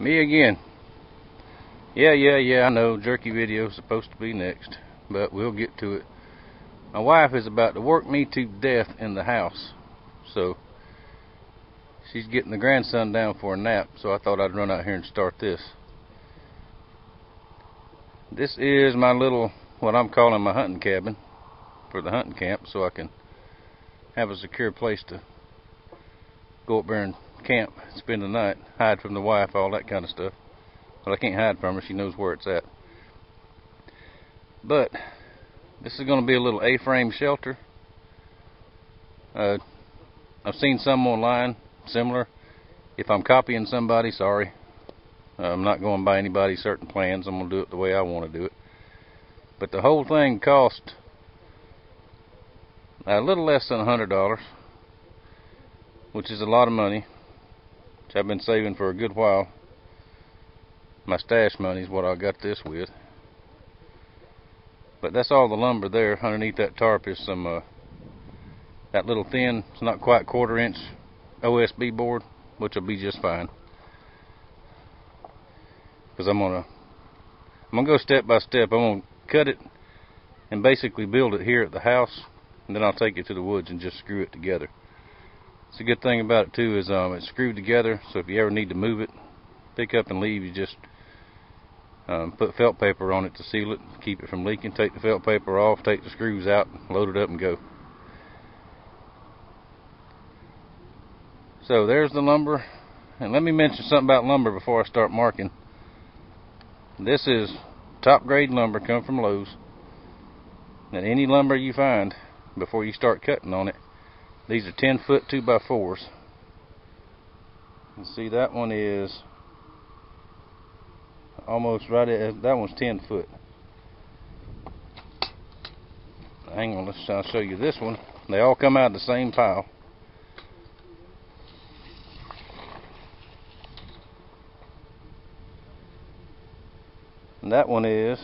Me again. Yeah, I know jerky video is supposed to be next, but we'll get to it. My wife is about to work me to death in the house, so she's getting the grandson down for a nap, so I thought I'd run out here and start this. This is my little, what I'm calling my hunting cabin for the hunting camp, so I can have a secure place to go up there and camp, spend the night, hide from the wife, all that kind of stuff. Well, I can't hide from her, she knows where it's at. But this is going to be a little A-frame shelter. I've seen some online similar. If I'm copying somebody, sorry. I'm not going by anybody's certain plans. I'm going to do it the way I want to do it. But the whole thing cost a little less than $100, which is a lot of money, which I've been saving for a good while. My stash money is what I got this with. But that's all the lumber there. Underneath that tarp is some that little thin, it's not quite 1/4 inch OSB board, which will be just fine. Because I'm gonna go step by step. I'm gonna cut it and basically build it here at the house, and then I'll take it to the woods and just screw it together. It's a good thing about it too is it's screwed together, so if you ever need to move it, pick up and leave, you just put felt paper on it to seal it, keep it from leaking. Take the felt paper off, take the screws out, load it up and go. So there's the lumber. And let me mention something about lumber before I start marking. This is top grade lumber, come from Lowe's. And any lumber you find before you start cutting on it, these are 10-foot 2x4s. You see that one is almost right at, that one's 10 foot. Hang on, I'll show you this one. They all come out of the same pile. And that one is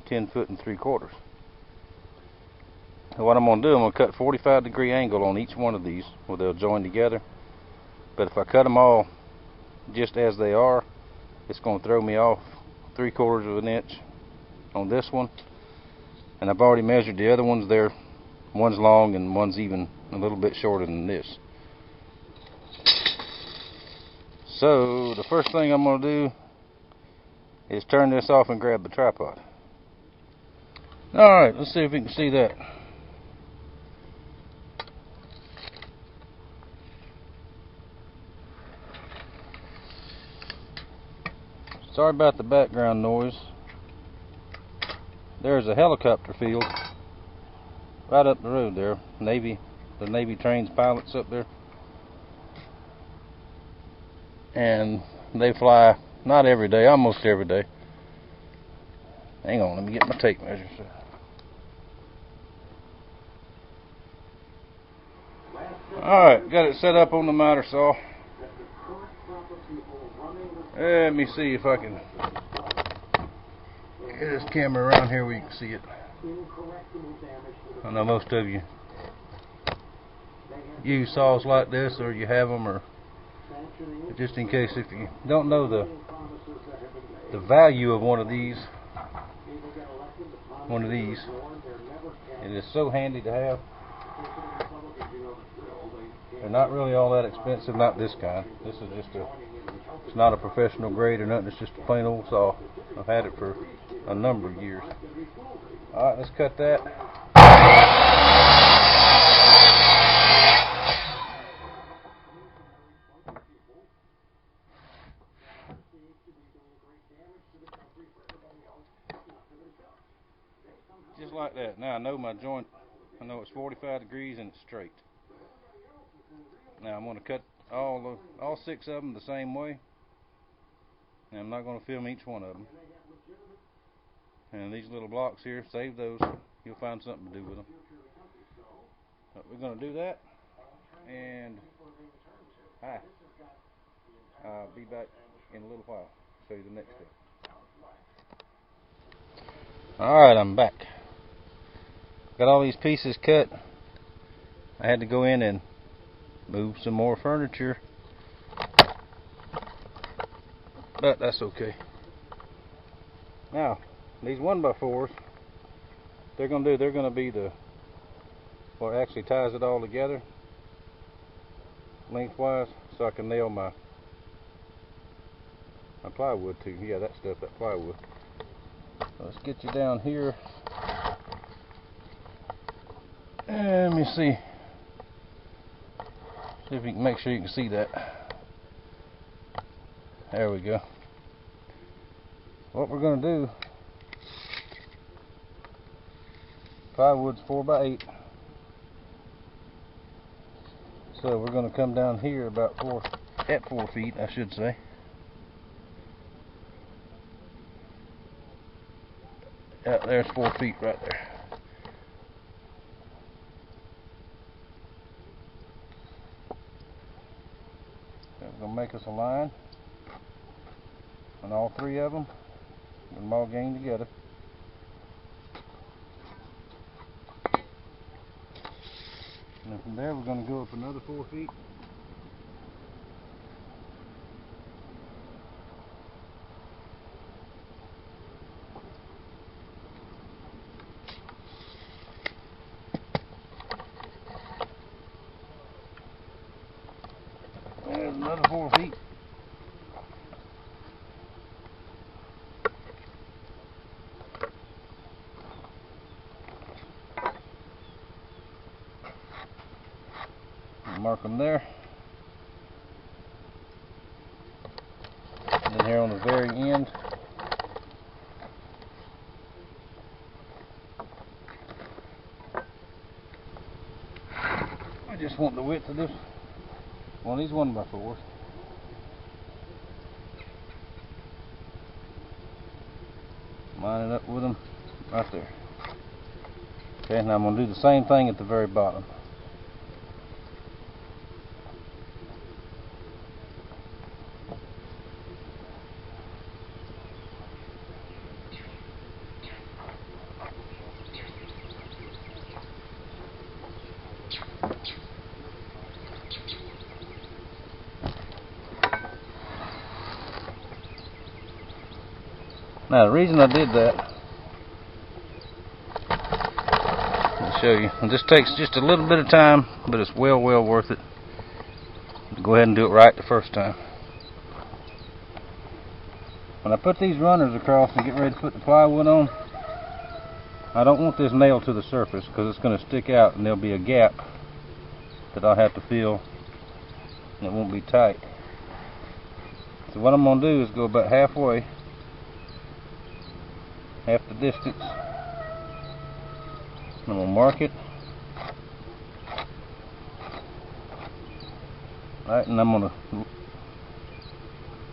10 foot and 3/4. And what I'm going to do, I'm going to cut 45-degree angle on each one of these where they'll join together. But if I cut them all just as they are, it's going to throw me off 3/4 of an inch on this one. And I've already measured the other ones there. One's long and one's even a little bit shorter than this. So the first thing I'm going to do is turn this off and grab the tripod. Alright, let's see if we can see that. Sorry about the background noise. There's a helicopter field right up the road there. The Navy trains pilots up there. And they fly not every day, almost every day. Hang on, let me get my tape measure. Alright, got it set up on the miter saw. Let me see if I can get this camera around here where you can see it. I know most of you use saws like this, or you have them, or just in case if you don't know the value of one of these, it is so handy to have. They're not really all that expensive, not this kind. This is just it's not a professional grade or nothing, it's just a plain old saw. I've had it for a number of years. Alright, let's cut that. Just like that. Now I know my joint, I know it's 45 degrees and it's straight. Now I'm going to cut all 6 of them the same way. And I'm not going to film each one of them. And these little blocks here, save those. You'll find something to do with them. But we're going to do that. And I'll be back in a little while. Show you the next step. Alright, I'm back. Got all these pieces cut. I had to go in and move some more furniture. but that's okay. Now, these 1x4s, they're gonna be the what actually ties it all together lengthwise, so I can nail my plywood to. Yeah, that plywood. So let's get you down here. And let me see if you can make sure you can see that. There we go. What we're going to do, plywood's 4x8, so we're going to come down here about 4 feet, I should say. Yeah, there's 4 feet right there. We're going to make us a line on all 3 of them. Get them all gained together. And then from there we're going to go up another 4 feet. There's another 4 feet. Mark them there. And then here on the very end, I just want the width of this one of these 1x4s. Line it up with them right there. Okay, now I'm going to do the same thing at the very bottom. Now the reason I did that, I'll show you. It just takes just a little bit of time, but it's well worth it to go ahead and do it right the first time. When I put these runners across and get ready to put the plywood on, I don't want this nailed to the surface because it's going to stick out and there'll be a gap that I'll have to fill and it won't be tight. So what I'm going to do is go about halfway, half the distance. I'm going to mark it. Alright, and I'm going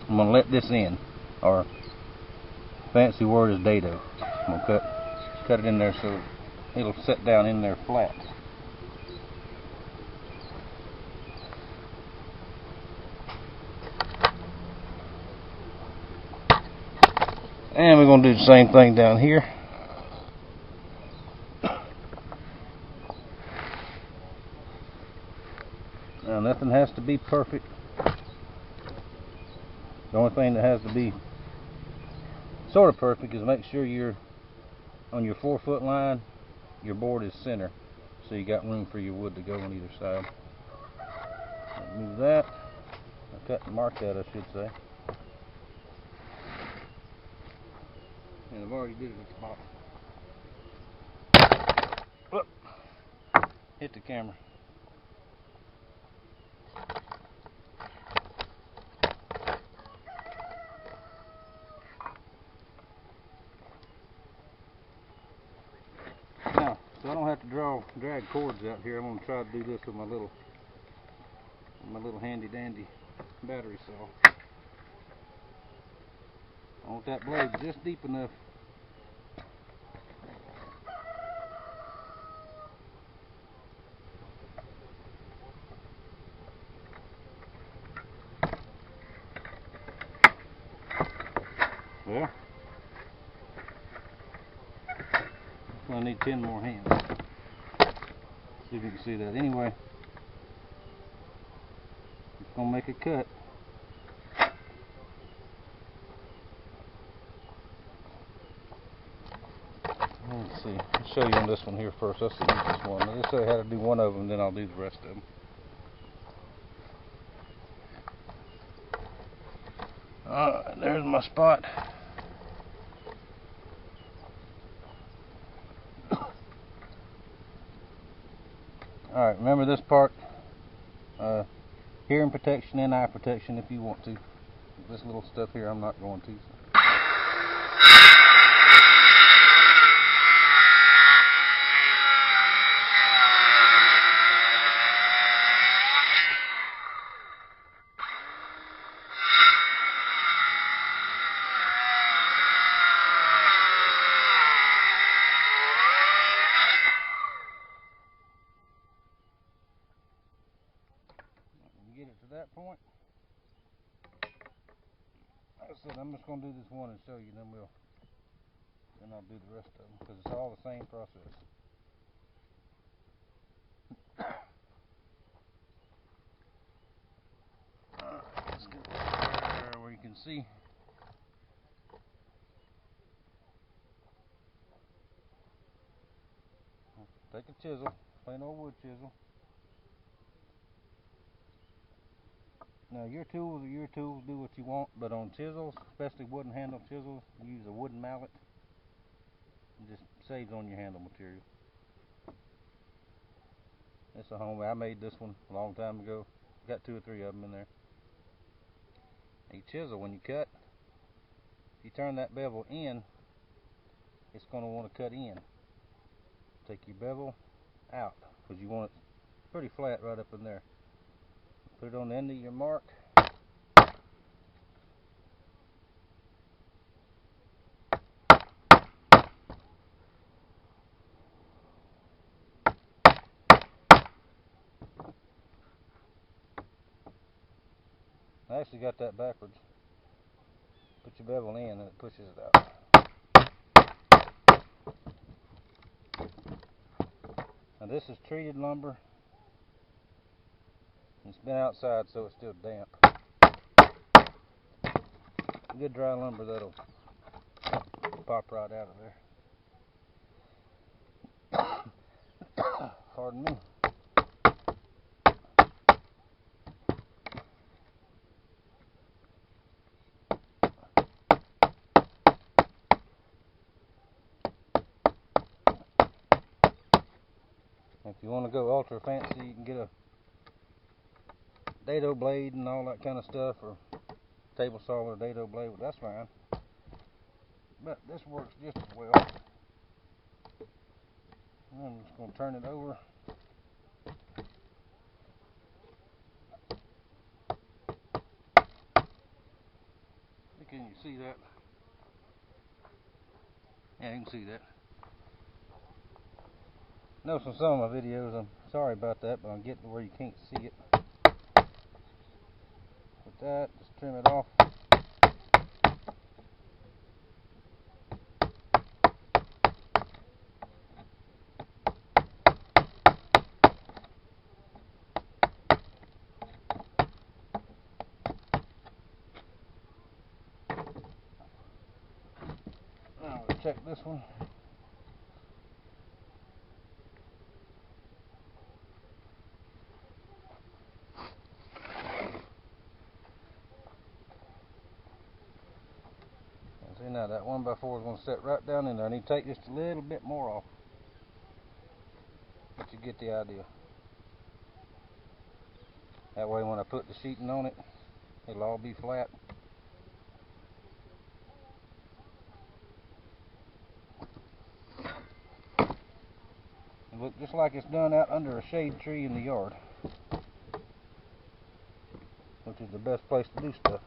to let this in, or fancy word is dado. I'm going to cut it in there so it'll set down in there flat. And we're going to do the same thing down here. Now nothing has to be perfect. The only thing that has to be sort of perfect is make sure you're on your 4-foot line, your board is center, so you got room for your wood to go on either side. Move that. I cut and mark that, I should say. And I've already did it at the bottom. Whoop. Hit the camera. Now, so I don't have to drag cords out here. I'm going to try to do this with my little handy dandy battery saw. I want that blade just deep enough. Well, I need 10 more hands. See if you can see that. Anyway, it's going to make a cut. show you on this one here first. That's the easiest one. I'll just show you how to do one of them, then I'll do the rest of them. Alright, there's my spot. Alright, remember this part, hearing protection and eye protection if you want to. This little stuff here I'm not going to. So. Get it to that point. Like I said, I'm just going to do this one and show you, then I'll do the rest of them because it's all the same process. Alright, let's get there where you can see. Take a chisel, plain old wood chisel. Now your tools are your tools, do what you want, but on chisels, especially wooden handle chisels, use a wooden mallet. It just saves on your handle material. It's a homemade. I made this one a long time ago. Got 2 or 3 of them in there. A chisel, when you cut, if you turn that bevel in, it's going to want to cut in. Take your bevel out because you want it pretty flat right up in there. Put it on the end of your mark. I actually got that backwards. Put your bevel in and it pushes it out. Now this is treated lumber. It's been outside, so it's still damp. Good dry lumber that'll pop right out of there. Pardon me. If you want to go ultra fancy, you can get a dado blade and all that kind of stuff, or table saw or dado blade. Well, that's fine, but this works just as well. I'm just going to turn it over. Can you see that? Yeah, you can see that. Notice on some of my videos, I'm sorry about that, but I'm getting to where you can't see it. With that, just trim it off. Now we'll check this one. See, now that 1x4 is going to set right down in there. I need to take just a little bit more off, but you get the idea. That way when I put the sheeting on it, it'll all be flat. It looks just like it's done out under a shade tree in the yard, which is the best place to do stuff.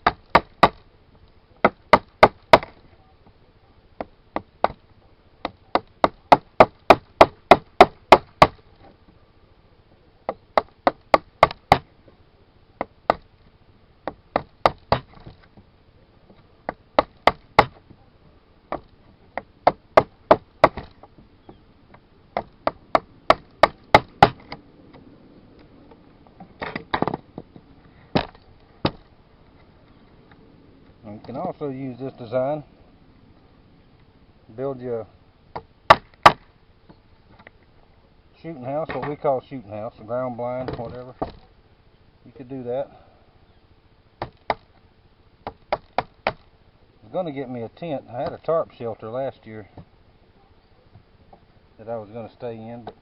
You can also use this design, build you shooting house, what we call shooting house, a ground blind, whatever. You could do that. I was going to get me a tent. I had a tarp shelter last year that I was going to stay in, but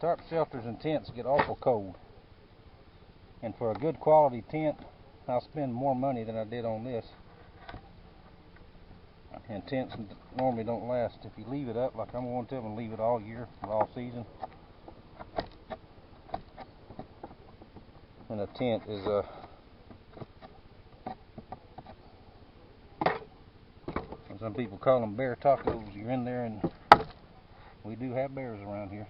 tarp shelters and tents get awful cold. And for a good quality tent, I'll spend more money than I did on this. And tents normally don't last. If you leave it up like I'm going to, and leave it all year, all season. And a tent is some people call them bear tacos. You're in there, and we do have bears around here.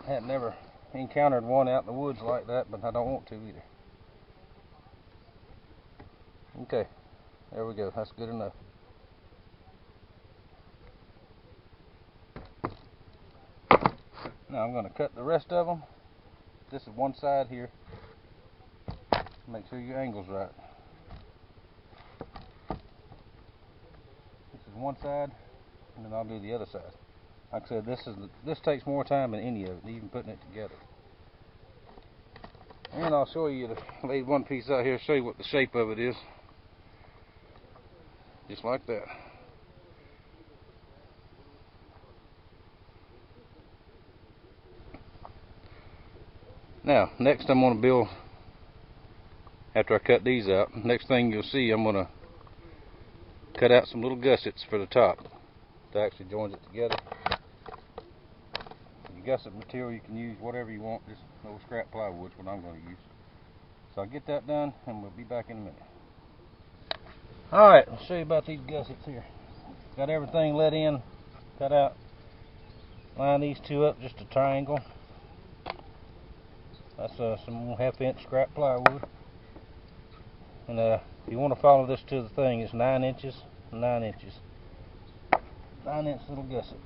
I had never encountered one out in the woods like that, but I don't want to either. Okay, there we go. That's good enough. Now I'm going to cut the rest of them. This is one side here. Make sure your angle's right. This is one side, and then I'll do the other side. Like I said, this takes more time than any of it, even putting it together. And I'll show you laid one piece out here, show you what the shape of it is. Just like that. Now, next I'm going to build, after I cut these out, next thing you'll see, I'm going to cut out some little gussets for the top that actually joins it together. Gusset material, you can use whatever you want, just no scrap plywood is what I'm going to use. So I'll get that done and we'll be back in a minute. Alright, I'll show you about these gussets here. Got everything let in, cut out, line these two up, just a triangle. That's some 1/2 inch scrap plywood. And if you want to follow this to the thing, it's 9 inches, 9 inches. 9-inch little gusset.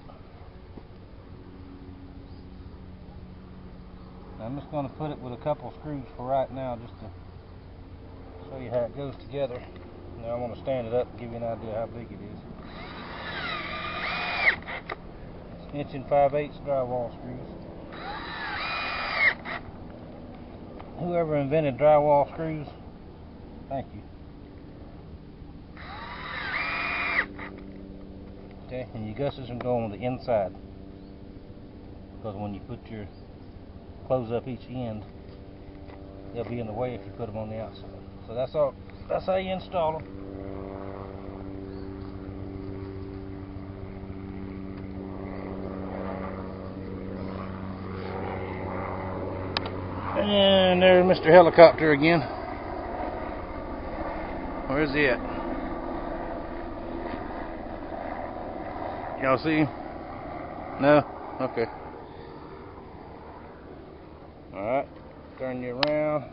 Now I'm just going to put it with a couple screws for right now, just to show you how it goes together. Now I want to stand it up and give you an idea how big it is. It's 1 5/8 drywall screws. Whoever invented drywall screws, thank you. Okay, and your gussets are going on the inside, because when you put your close up each end, they'll be in the way if you put them on the outside. So that's all. That's how you install them. And there's Mr. Helicopter again. Where's he at? Y'all see him? No? Okay. Alright, turn you around.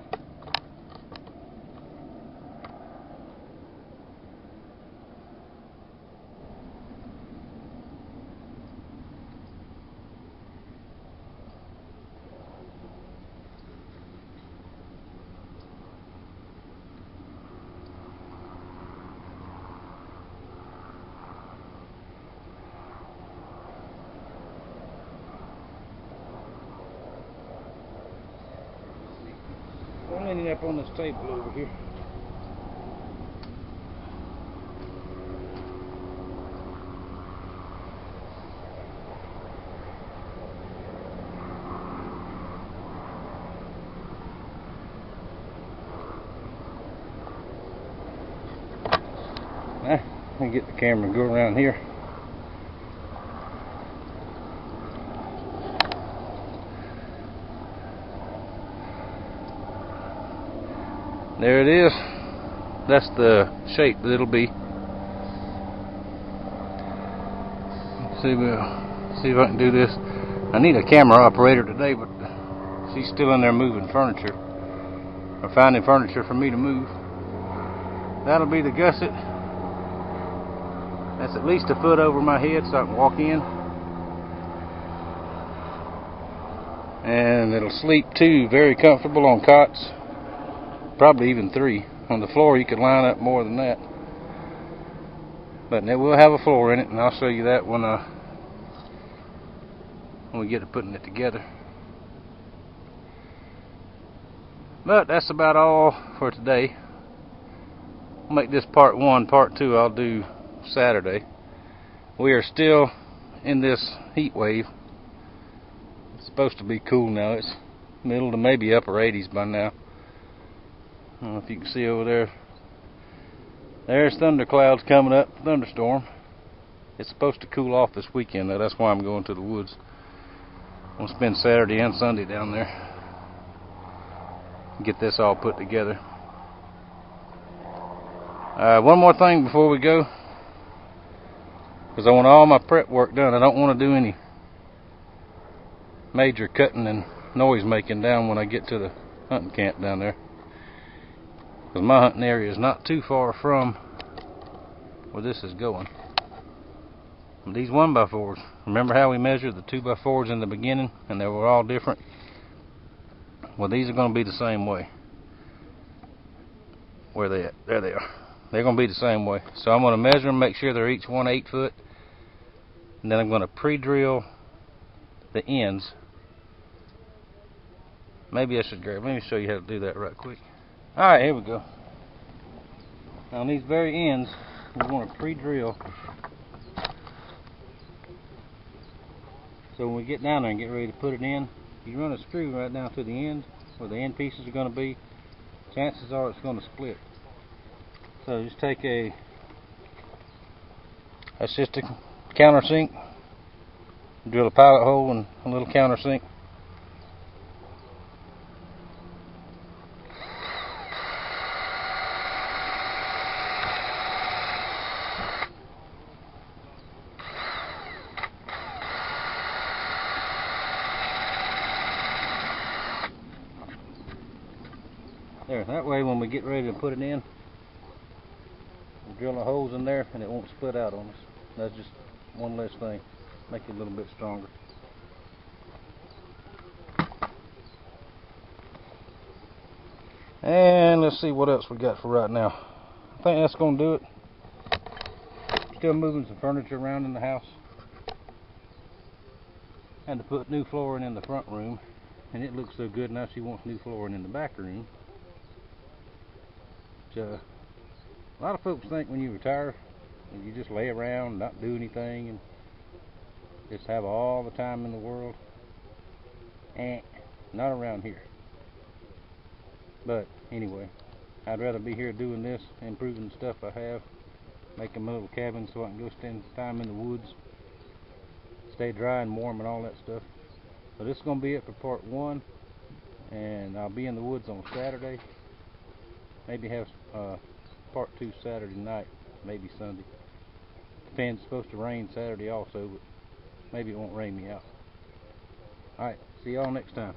I'm ending up on this table over here. Now, let me get the camera and go around here. There it is. That's the shape that it'll be. See if I can do this. I need a camera operator today, but she's still in there moving furniture, or finding furniture for me to move. That'll be the gusset. That's at least 1 foot over my head so I can walk in. And it'll sleep 2 very comfortable on cots. Probably even 3. On the floor you could line up more than that. But it will have a floor in it, and I'll show you that when I when we get to putting it together. But that's about all for today. I'll make this part 1. Part 2 I'll do Saturday. We are still in this heat wave. It's supposed to be cool now. It's middle to maybe upper 80s by now. I don't know if you can see over there. There's thunderclouds coming up, thunderstorm. It's supposed to cool off this weekend though. That's why I'm going to the woods. I'm going to spend Saturday and Sunday down there. Get this all put together. One more thing before we go, because I want all my prep work done. I don't want to do any major cutting and noise making down when I get to the hunting camp down there, because my hunting area is not too far from where this is going. These 1x4s, remember how we measured the 2x4s in the beginning and they were all different? Well, these are going to be the same way. Where they at? There they are. They're going to be the same way. So I'm going to measure them, make sure they're each 1 8-foot, and then I'm going to pre-drill the ends. Maybe I should grab. Let me show you how to do that right quick. Alright, here we go. Now on these very ends, we want to pre-drill. So when we get down there and get ready to put it in, you run a screw right down to the end where the end pieces are going to be. Chances are it's going to split. So just take that's just a countersink. Drill a pilot hole and a little countersink. There, that way when we get ready to put it in, we'll drill the holes in there and it won't split out on us. That's just one less thing. Make it a little bit stronger. And let's see what else we got for right now. I think that's going to do it. Still moving some furniture around in the house. Had to put new flooring in the front room, and it looks so good. Now she wants new flooring in the back room. A lot of folks think when you retire and you just lay around and not do anything and just have all the time in the world. Not around here. But anyway, I'd rather be here doing this, improving the stuff I have, making my little cabin so I can go spend time in the woods, stay dry and warm and all that stuff. But this is going to be it for part 1, and I'll be in the woods on Saturday. Maybe have part 2 Saturday night, maybe Sunday. Depends, it's supposed to rain Saturday also, but maybe it won't rain me out. Alright, see y'all next time.